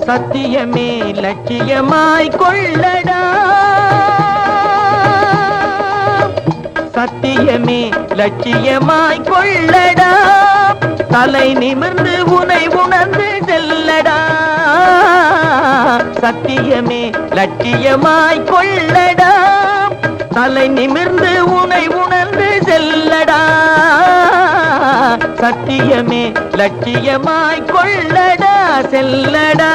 சத்தியமே லட்சியமாய் கொள்ளடா, சத்தியமே லட்சியமாய் கொள்ளடா, தலை நிமிர்ந்து உனை உணர்ந்து செல்லடா, சத்தியமே லட்சியமாய் கொள்ளடா, தலை நிமிர்ந்து உனை உணர்ந்து செல்லடா, சத்தியமே லட்சியமாய் கொள்ளடா செல்லடா.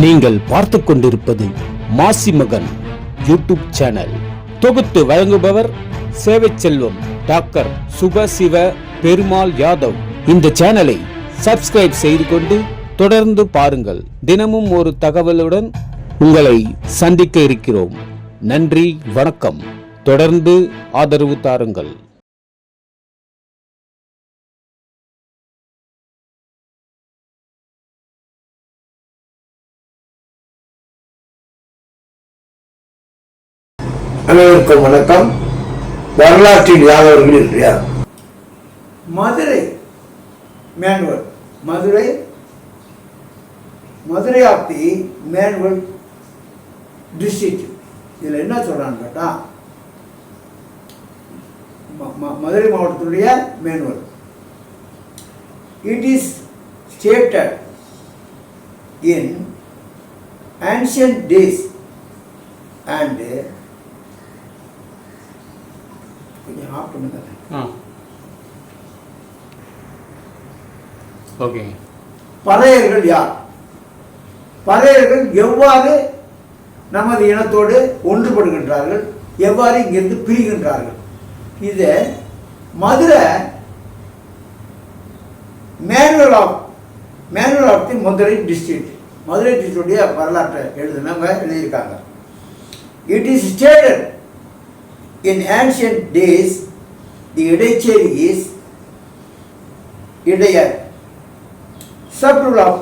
நீங்கள் பார்த்துக் கொண்டிருப்பது மாசிமகன் யூடியூப் சேனல். தொகுத்து வழங்குபவர் சேவை செல்வம் டாக்டர் சுபசிவ பெருமாள் யாதவ். இந்த சேனலை சப்ஸ்கிரைப் செய்து கொண்டு தொடர்ந்து பாருங்கள். தினமும் ஒரு தகவலுடன் உங்களை சந்திக்க இருக்கிறோம். நன்றி, வணக்கம். தொடர்ந்து ஆதரவு தாருங்கள். அனைவருக்கும் வணக்கம். வரலாற்றில் யாதவர்கள் யார்? Madurai manual, Madurai of the manual district. இதில் என்ன சொல்கிறான்னு கேட்டால், மதுரை மாவட்டத்துடைய manual. It is stated in ancient days and கொஞ்சம் ஆஃப் பண்ணுங்க. ஓகே. பறையர்கள் யார்? பறையர்கள் எவ்வாறு நமது இனத்தோடு ஒன்றுபடுகின்றார்கள், எவ்வாறு இங்கிருந்து பிரிகின்றார்கள்? இது Madurai manual of the Madurai district. Madurai டிஸ்ட்ரிக்டுடைய வரலாற்றை எழுதினவங்க எழுதியிருக்காங்க. It is stated in ancient days the Idaicheri is Idaiyar, suburb of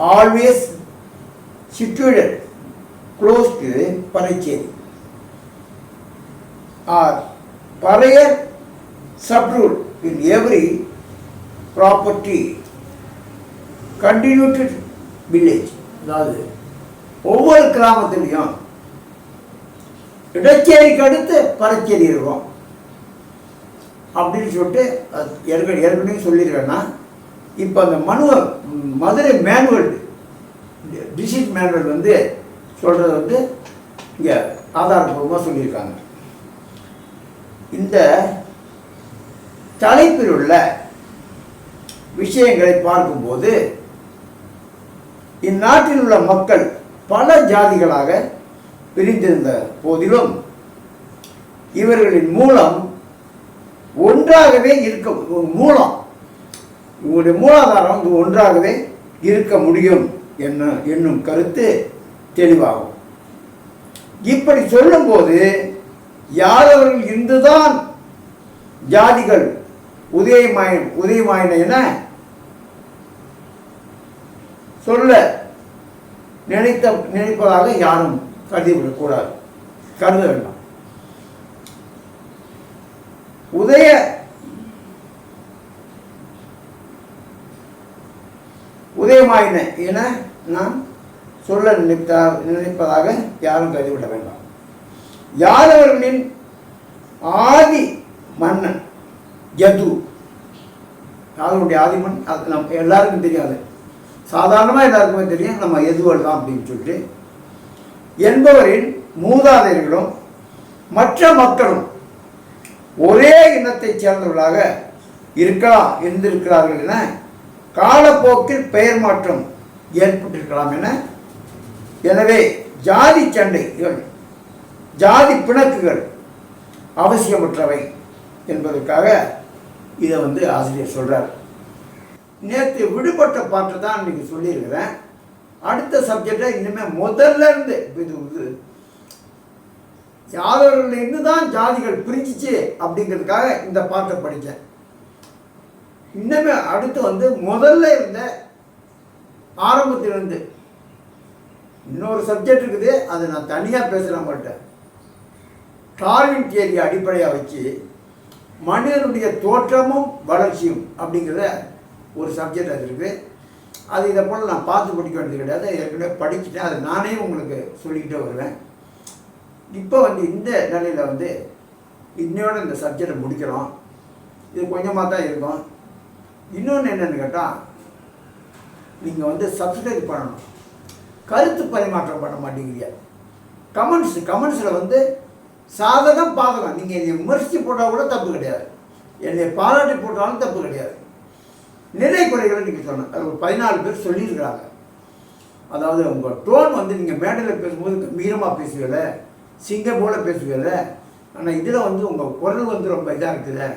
always situated close to Paraicheri, or Paraiyar suburb in every property continued village. அதாவது ஒவ்வொரு கிராமத்திலையும் இடச்சேரிக்கு அடுத்து பறைச்சேரி இருக்கும் அப்படின்னு சொல்லிட்டு ஏற்கனவே சொல்லியிருக்கேன்னா, இப்போ அந்த மதுரை மேனுவல் டிஸ்ட்ரிக்ட் மேனுவல் வந்து சொல்கிறது வந்து இங்கே ஆதாரப்பூர்வமாக சொல்லியிருக்காங்க. இந்த தலைப்பில் உள்ள விஷயங்களை பார்க்கும்போது இந்நாட்டில் உள்ள மக்கள் பல ஜாதிகளாக பிரிந்திருந்த போதிலும் இவர்களின் மூலம் ஒன்றாகவே இவங்களுடைய மூலாதாரம் ஒன்றாகவே இருக்க முடியும் என்னும் கருத்து தெளிவாகும். இப்படி சொல்லும்போது யாதவர்கள் இருந்துதான் ஜாதிகள் உதயமாயின என சொல்ல நினைப்பதாக யாரும் கருதிவிடக்கூடாது, கருத வேண்டாம். உதயமாயின என நாம் சொல்ல நினைப்பதாக யாரும் கருதிவிட வேண்டாம். யாதவர்களின் ஆதி மன்னன் யது, யாதவருடைய ஆதிமன் அது நம்ம எல்லாருக்கும் தெரியாது, சாதாரணமாக எல்லாருக்குமே தெரியும், நம்ம யதுவல் தான் அப்படின்னு சொல்லிட்டு என்பவரின் மூதாதையர்களும் மற்ற மக்களும் ஒரே இனத்தை சேர்ந்தவர்களாக இருந்திருக்கிறார்கள் என காலப்போக்கில் பெயர் மாற்றம் ஏற்பட்டிருக்கலாம் எனவே ஜாதி சண்டைகள், ஜாதி பிணக்குகள் அவசியமற்றவை என்பதற்காக இதை வந்து ஆசிரியர் சொல்றார். நேற்று விடுபட்ட பாட்டை தான் இன்னைக்கு சொல்லியிருக்கிறேன். அடுத்த சப்ஜெக்டை இனிமேல் முதல்ல இருந்து இது யாதவர்களிருந்து தான் ஜாதிகள் பிரிஞ்சிச்சு அப்படிங்கிறதுக்காக இந்த பாட்டை படித்தேன். இன்னுமே அடுத்து வந்து முதல்ல இருந்த ஆரம்பத்திலிருந்து இன்னொரு சப்ஜெக்ட் இருக்குது, அதை நான் தனியாக பேசுகிறேன். மாட்டேன் டார்வின் தியரி அடிப்படையாக வச்சு மனிதனுடைய தோற்றமும் வளர்ச்சியும் அப்படிங்கிறத ஒரு சப்ஜெக்ட் அது இருக்குது. அது இதை போல் நான் பார்த்து படிக்க வேண்டியது கிடையாது, ஏற்கனவே படிச்சுட்டேன். அதை நானே உங்களுக்கு சொல்லிக்கிட்டே வருவேன். இப்போ வந்து இந்த நிலையில் வந்து இன்னையோட இந்த சப்ஜெக்டை முடிக்கிறோம். இது கொஞ்சமாக தான் இருக்கும். இன்னொன்று என்னென்னு கேட்டால், நீங்கள் வந்து சப்ஸ்கிரைப் பண்ணணும். கருத்து பரிமாற்றம் பண்ண மாட்டேங்கிறீங்க. கமெண்ட்ஸில் வந்து சாதகம் பாதகம், நீங்கள் என்னை விமர்சித்து போட்டால் கூட தப்பு கிடையாது, என்னை பாராட்டி போட்டாலும் தப்பு கிடையாது. நிறை குறைகளை நீங்கள் சொன்ன அது ஒரு 14 பேர் சொல்லியிருக்கிறாங்க. அதாவது உங்கள் டோன் வந்து நீங்கள் மேடையில் பேசும்போது கம்பீரமாக பேசுவீங்கள, சிங்கம் போல் பேசுவீங்கள, ஆனால் இதில் வந்து உங்கள் குரல் வந்து ரொம்ப இதாக இருக்குது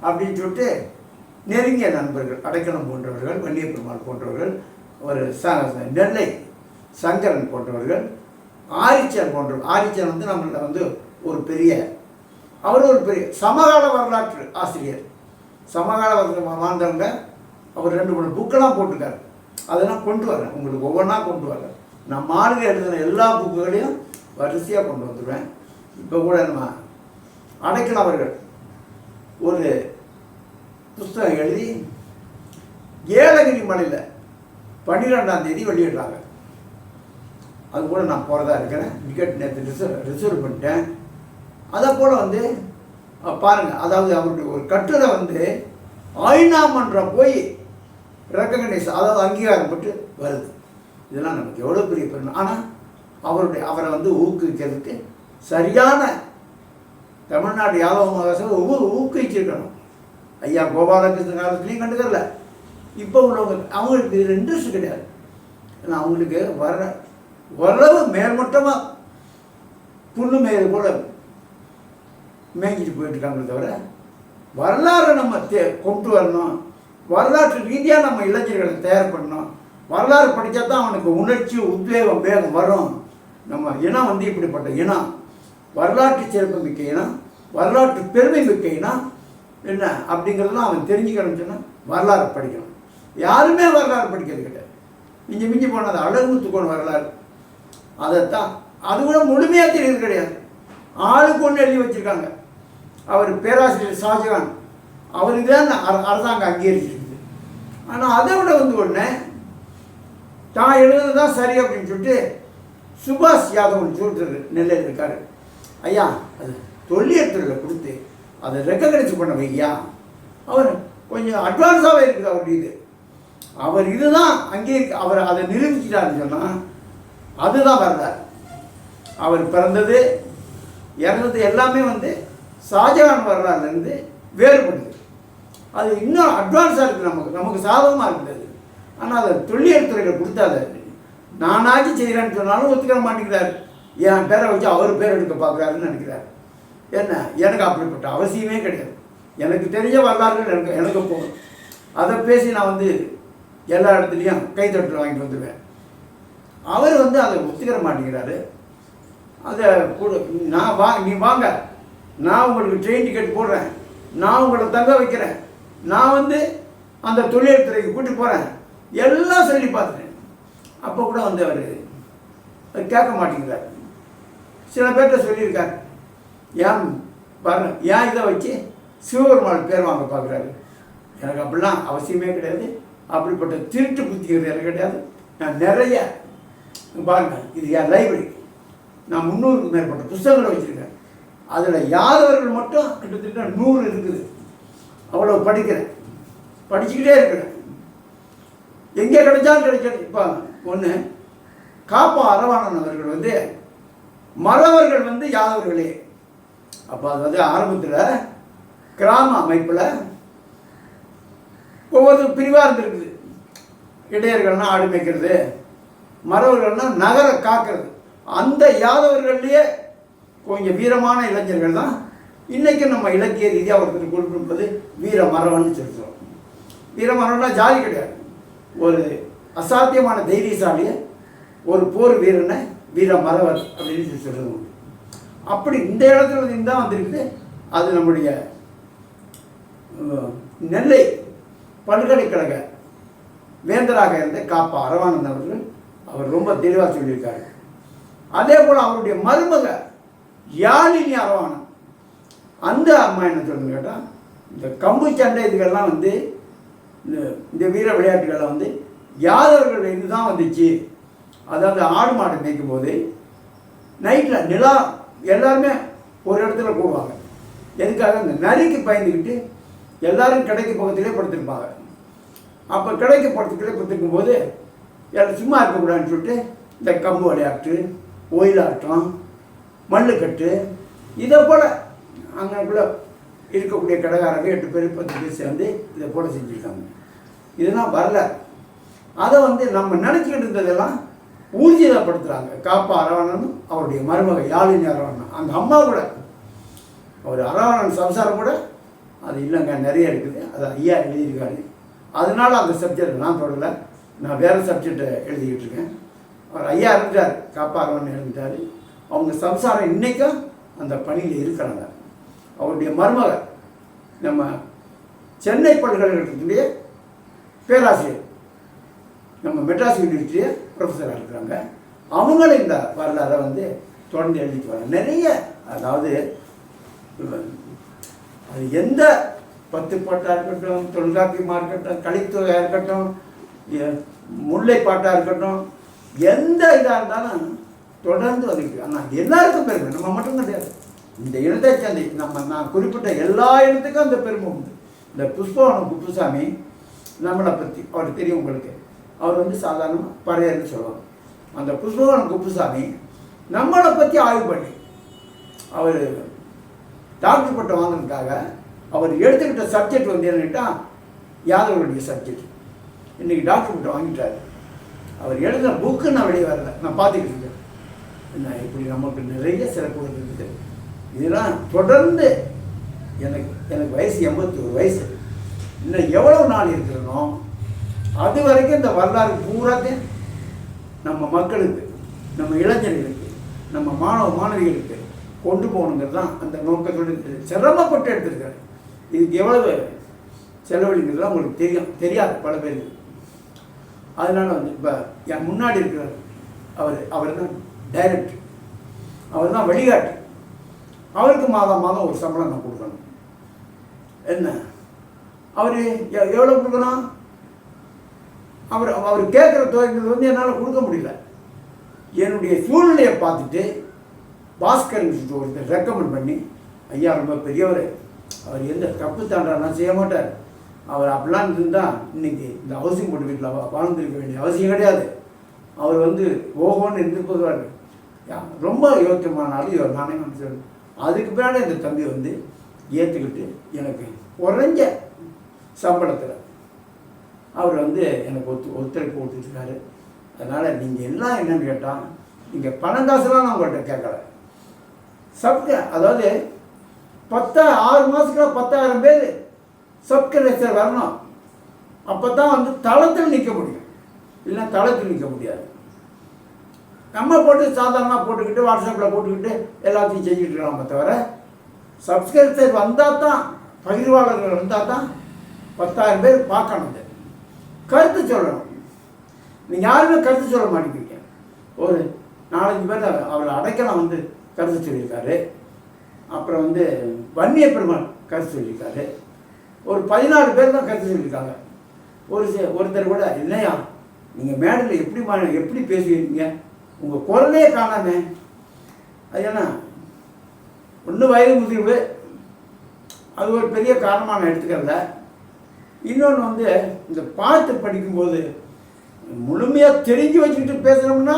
அப்படின்னு சொல்லிட்டு நெருங்கிய நண்பர்கள், அடைக்கலம் போன்றவர்கள், வன்னிய பெருமாள் போன்றவர்கள், ஒரு நெல்லை சங்கரன் போன்றவர்கள், ஆரிச்சன் போன்றவர். ஆரிச்சன் வந்து நம்மள வந்து ஒரு பெரிய, அவர் ஒரு பெரிய சமகால வரலாற்று ஆசிரியர், சமகால வாழ்ந்தவங்க. அவர் 2-3 புக்கெல்லாம் போட்டிருக்காரு. அதெல்லாம் கொண்டு வரேன், உங்களுக்கு ஒவ்வொன்றா கொண்டு வரேன். நான் மார்க எழுதின எல்லா புக்குகளையும் வரிசையாக கொண்டு வந்துடுவேன். இப்போ கூட நம்ம அடைக்கலம் அவர்கள் ஒரு புஸ்தகம் எழுதி ஏலகிரி மலையில் 12ஆம் தேதி வெளியிடுறாங்க. அது கூட நான் போகிறதா இருக்கிறேன். டிக்கெட் நேற்று ரிசர்வ் பண்ணிட்டேன். அதை போல் வந்து பாருங்கள், அதாவது அவருடைய ஒரு கட்டுரை வந்து ஐநா மன்றம் போய் ரெக்கக்னைஸ், அதாவது அங்கீகாரம் பட்டு வருது. இதெல்லாம் நமக்கு எவ்வளோ பெரிய பெருமை. ஆனால் அவரை வந்து ஊக்குவிக்கிறதுக்கு சரியான தமிழ்நாடு யாதவ மகாசபை ஊக்குவிச்சிருக்கணும். ஐயா கோபாலகிருஷ்ண காலத்துலேயும் கண்டுக்கல. இப்போ உள்ளவங்க அவங்களுக்கு இதில் இன்ட்ரெஸ்ட் கிடையாது. ஏன்னா அவங்களுக்கு ஓரளவு மேல்மட்டமாக புல்லு மேய்து கூட மேய்ஞ்சிட்டு போயிட்டுருக்காங்களே தவிர வரலாறு நம்ம கொண்டு வரணும், வரலாற்று ரீதியாக நம்ம இளைஞர்களை தயார் பண்ணணும். வரலாறு படித்தா தான் அவனுக்கு உணர்ச்சி, உத்வேகம், வேகம் வரும். நம்ம இனம் வந்து இப்படிப்பட்ட இனம், வரலாற்று சிறப்பு மிக்க இனம், வரலாற்று பெருமை மிக்க இனம் என்ன அப்படிங்கிறதுலாம் அவன் தெரிஞ்சுக்கணும்னு சொன்னால் வரலாறு படிக்கணும். யாருமே வரலாறு படிக்கிறது கிடையாது. மிஞ்சி போனது அழகுமுத்துக்கோன் வரலாறு, அதைத்தான் அது கூட முழுமையாக தெரியுது கிடையாது. ஆளுக்கு ஒன்று எழுதி வச்சுருக்காங்க. அவர் பேராசிரியர் ஷாஜகான், அவருக்கு தான் அரசாங்கம் அங்கீகரிச்சிருக்குது. ஆனால் அதை விட வந்து ஒன்று தான் எழுதுறது தான் சரி அப்படின்னு சொல்லிட்டு சுபாஷ் யாதவ் சொல்லிட்டு நெல்லையில் இருக்கார். ஐயா அது தொல்லியல் கொடுத்து அதை ரெக்கக்னைஸ் பண்ண வையா, அவர் கொஞ்சம் அட்வான்ஸாகவே இருக்குது அவருடைய இது. அவர் இதுதான் அவர் அதை நிரூபிச்சிட்டாருன்னு சொன்னால் அதுதான் வரலாறு. அவர் பிறந்தது இறந்தது எல்லாமே வந்து ஷாஜகான் வரலாறுலேருந்து வேறுபடுது. அது இன்னும் அட்வான்ஸாக இருக்குது, நமக்கு சாதகமாக இருக்குது. ஆனால் அதை தொல்லியல் துறையில் கொடுத்தாது. நானாச்சும் செய்கிறேன்னு சொன்னாலும் ஒத்துக்கிற மாட்டேங்கிறார். என் பேரை வச்சு அவர் பேர் எடுக்க பார்க்குறாருன்னு நினைக்கிறார். என்ன, எனக்கு அப்படிப்பட்ட அவசியமே கிடையாது. எனக்கு தெரிஞ்ச வரலாறுகள் எனக்கு போகும். அதை பேசி நான் வந்து எல்லா இடத்துலையும் கைத்தட்டல் வாங்கிட்டு வந்துடுவேன். அவர் வந்து அதை ஒத்துக்கிற மாட்டேங்கிறாரு. அதை கூட நீ வாங்க, நான் உங்களுக்கு ட்ரெயின் டிக்கெட் போடுறேன், நான் உங்களை தங்க வைக்கிறேன், நான் வந்து அந்த தொழில் துறைக்கு கூட்டி போகிறேன், எல்லாம் சொல்லி பார்த்துட்டேன். அப்போ கூட வந்து அவர் கேட்க மாட்டேங்கிறார். சில பேர்கிட்ட சொல்லியிருக்கார், ஏன் பாருங்க, ஏன் இதை வச்சு சிவபெருமாள் பேர் வாங்க பார்க்குறாரு. எனக்கு அப்படிலாம் அவசியமே கிடையாது. அப்படிப்பட்ட திருட்டு புத்திகள் எனக்கு கிடையாது. நான் நிறைய பாருங்கள், இது என் லைப்ரரி, நான் 300க்கு மேற்பட்ட புத்தகங்களை வச்சுருக்கேன். அதில் யாதவர்கள் மட்டும் கிட்டத்தட்ட 100 இருக்குது. அவ்வளோ படிக்கிறேன், படிச்சுக்கிட்டே இருக்கிறேன். எங்கே கிடைச்சாலும் கிடைக்கிறது. இப்போ ஒன்று காப்பா அரவாணன் அவர்கள் வந்து மறவர்கள் வந்து யாதவர்களே. அப்போ அது வந்து ஆரம்பத்தில் கிராம அமைப்பில் ஒவ்வொரு பிரிவாக இருந்திருக்குது. இடையர்கள்னால் ஆடு மேய்க்கிறது, மறவர்கள்னால் நகரை காக்கிறது. அந்த யாதவர்கள்லேயே கொஞ்சம் வீரமான இளைஞர்கள் தான் இன்றைக்கி நம்ம இலக்கிய ரீதியாக ஒருத்தர் குறிப்பிடுவது வீர மறவன்னு சொல்கிறோம். வீரமரவன்னா ஜாதி கிடையாது, ஒரு அசாத்தியமான தைரியசாலியை, ஒரு போர் வீரனை வீர மறவர் அப்படின்னு சொல்கிறது. அப்படி இந்த இடத்துல தான் வந்திருக்குது. அது நம்முடைய நெல்லை பல்கலைக்கழக வேந்தராக இருந்த காப்பா அரவாணன் அவர்கள் அவர் ரொம்ப தெளிவாக சொல்லியிருக்காரு. அதே போல் அவருடைய மருமக யாழினி அரவாணன், அந்த அம்மா என்ன சொல்லுன்னு கேட்டால், இந்த கம்பு சண்டை இதுகள்லாம் வந்து இந்த வீர விளையாட்டுகள்லாம் வந்து யாதவர்கள் இதுதான் வந்துச்சு. அதாவது ஆடு மாடு மேய்க்கும் போது நைட்டில் நிலா எல்லாருமே ஒரு இடத்துல கூடுவாங்க. எதுக்காக? இந்த நரிக்கு பயந்துக்கிட்டு எல்லாரும் கடைக்கு பக்கத்திலே படுத்திருப்பாங்க. அப்போ கடைக்கு பக்கத்துக்கிட்டே படுத்திருக்கும் போது யாரும் சும்மா இருக்கக்கூடாதுன்னு சொல்லிட்டு இந்த கம்பு விளையாட்டு, ஒயிலாட்டம், மல்லுக்கட்டு, இதை போல் அங்கேக்குள்ளே இருக்கக்கூடிய கடைக்காரங்க 8 பேர் 10 பேர் சேர்ந்து இதை போல செஞ்சுருக்காங்க. இதெல்லாம் வரல. அதை வந்து நம்ம நினச்சிக்கிட்டு இருந்ததெல்லாம் ஊர்ஜிதப்படுத்துகிறாங்க. காப்பா அரவணனும் அவருடைய மருமக யாழினி அரவணன், அந்த அம்மா கூட, அவர் அரவணன் சம்சாரம் கூட அது இல்லைங்க, நிறைய இருக்குது. அது ஐயா எழுதியிருக்காரு. அதனால அந்த சப்ஜெக்ட் நான் தொடரலை, நான் வேறு சப்ஜெக்டை எழுதிக்கிட்டு இருக்கேன். அவர் ஐயா இருந்தார், காப்பா அரவணன் எழுதிட்டார். அவங்க சம்சாரம் இன்றைக்கும் அந்த பணியில் இருக்கிறாங்க. அவருடைய மருமக நம்ம சென்னை பல்கலைக்கழகத்துடைய பேராசிரியர், நம்ம மெட்ராஸ் யூனிவர்சிட்டியே ப்ரொஃபஸராக இருக்கிறாங்க. அவங்களும் இந்த வரலாறை வந்து தொடர்ந்து எழுதிட்டு வராங்க. நிறைய, அதாவது அது எந்த 10 பாட்டாக இருக்கட்டும், தொல்காப்பியமாக இருக்கட்டும், கலித்தொகையாக இருக்கட்டும், முல்லை பாட்டாக இருக்கட்டும், எந்த இதாக இருந்தாலும் தொடர்ந்து வந்துருக்கு. ஆனால் எல்லாருக்கும் பெருமை, நம்ம மட்டும் கிடையாது. இந்த இனத்தை சேர்ந்து நான் குறிப்பிட்ட எல்லா இடத்துக்கும் அந்த பெருமை உண்டு. இந்த புஷ்பவனம் குப்புசாமி நம்மளை பற்றி அவர் தெரியும் உங்களுக்கு. அவர் வந்து சாதாரணமாக பறையர்னு சொல்லுவாங்க. அந்த புஷ்பவனம் குப்புசாமி நம்மளை பற்றி ஆய்வு பண்ணி அவர் டாக்டர் பட்டம் வாங்கினதுக்காக அவர் எடுத்துக்கிட்ட சப்ஜெக்ட் வந்து என்னட்டா யாதவருடைய சப்ஜெக்ட். இன்றைக்கி டாக்டர் பட்டம் வாங்கிட்டார். அவர் எழுதின புக்கு நான் வெளியே வரல, நான் பார்த்துக்கிட்டு இருக்கேன். என்ன இப்படி நமக்கு நிறைய சிறப்புகள் இருக்குது. இதெல்லாம் தொடர்ந்து எனக்கு வயசு 81 வயசு. இன்னும் எவ்வளோ நாள் இருக்கிறனோ அது வரைக்கும் இந்த வரலாறு பூராத்தையும் நம்ம மக்களுக்கு, நம்ம இளைஞர்களுக்கு, நம்ம மாணவ மாணவிகளுக்கு கொண்டு போகணுங்கிறது தான் அந்த நோக்கத்தோடு சிரமப்பட்டு எடுத்திருக்காரு. இதுக்கு எவ்வளவு செலவழிங்கிறதுலாம் உங்களுக்கு தெரியாது பல பேருக்கு. அதனால் வந்து இப்போ என் முன்னாடி இருக்கிறார் அவர் தான் டைரக்டர், அவர் தான் வழிகாட்டு. அவருக்கு மாதம் மாதம் ஒரு சம்பளம் நான் கொடுக்கணும். என்ன அவர் எவ்வளோ கொடுக்கணும்? அவர் கேட்குற தொகைங்கிறது வந்து என்னால் கொடுக்க முடியல. என்னுடைய சூழ்நிலையை பார்த்துட்டு பாஸ்கர் ஒருத்தர் ரெக்கமெண்ட் பண்ணி, ஐயா ரொம்ப பெரியவர், அவர் எந்த தப்பு தாண்டாலாம் செய்ய மாட்டார், அவர் அப்படிலாம் இருந்தால் இன்றைக்கி இந்த ஹவுசிங் போட்டு வீட்டில் வாழ்ந்துருக்க வேண்டிய அவசியம் கிடையாது, அவர் வந்து ஓஹோன்னு இருந்து போதுவார், ரொம்ப யோக்கியமானாலும் இவர் நானே சொல்லு. அதுக்கு பின்னாடி இந்த தம்பி வந்து ஏற்றுக்கிட்டு எனக்கு குறைஞ்ச சம்பளத்தில் அவர் வந்து எனக்கு ஒத்துழைப்பு கொடுத்துருக்காரு. அதனால் நீங்கள் எல்லாம் என்னென்னு கேட்டால், நீங்கள் பணம் காசுலாம் நான் உங்கள்கிட்ட கேட்கல. அதாவது 6 மாதத்துக்குள்ள 10,000 பேர் சப்ஸ்கிரைபர் வரணும். அப்போ தான் வந்து தளத்தில் நிற்க முடியும், இல்லைன்னா தளத்தில் நிற்க முடியாது. நம்ம போட்டு சாதாரணமாக போட்டுக்கிட்டு வாட்ஸ்அப்பில் போட்டுக்கிட்டு எல்லாத்தையும் செஞ்சுட்டு இருக்கலாமே தவிர, சப்ஸ்கிரைபர் வந்தால் தான், பகிர்வாளர்கள் வந்தால் தான் 10,000 பேர் பார்க்கணும், கருத்து சொல்லணும். நீங்கள் யாருமே கருத்து சொல்ல மாட்டேங்கிறீங்க. ஒரு 4-5 பேர் அவரை அடைக்கலாம் வந்து கருத்து சொல்லியிருக்காரு. அப்புறம் வந்து வன்னிய பெருமாள் கருத்து சொல்லியிருக்காரு. ஒரு 14 பேர் தான் கருத்து சொல்லியிருக்காங்க. ஒருத்தர் கூட இல்லையா நீங்கள் மேடையில் எப்படி பேசுவீங்க, உங்கள் குரலே காணாமே. அது ஏன்னா ஒன்று வயது முதிர்வு, அது ஒரு பெரிய காரணமாக நான் எடுத்துக்கிறத. இன்னொன்று வந்து இந்த பாட்டு படிக்கும்போது முழுமையாக தெரிஞ்சு வச்சுக்கிட்டு பேசுகிறோம்னா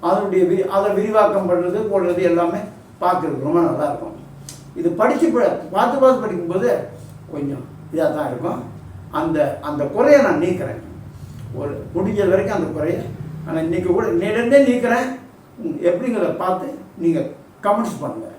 அதை விரிவாக்கம் பண்ணுறது போடுறது எல்லாமே பார்க்குறதுக்கு ரொம்ப நல்லாயிருக்கும். இது பார்த்து படிக்கும்போது கொஞ்சம் இதாக தான் இருக்கும். அந்த குறையை நான் நீக்கிறேன், ஒரு முடிஞ்ச வரைக்கும் அந்த குறையை. ஆனால் இன்றைக்கி கூட நேரே நீக்கிறேன். எப்படிங்கிறத பார்த்து நீங்கள் கமெண்ட்ஸ் பண்ணுங்கள்.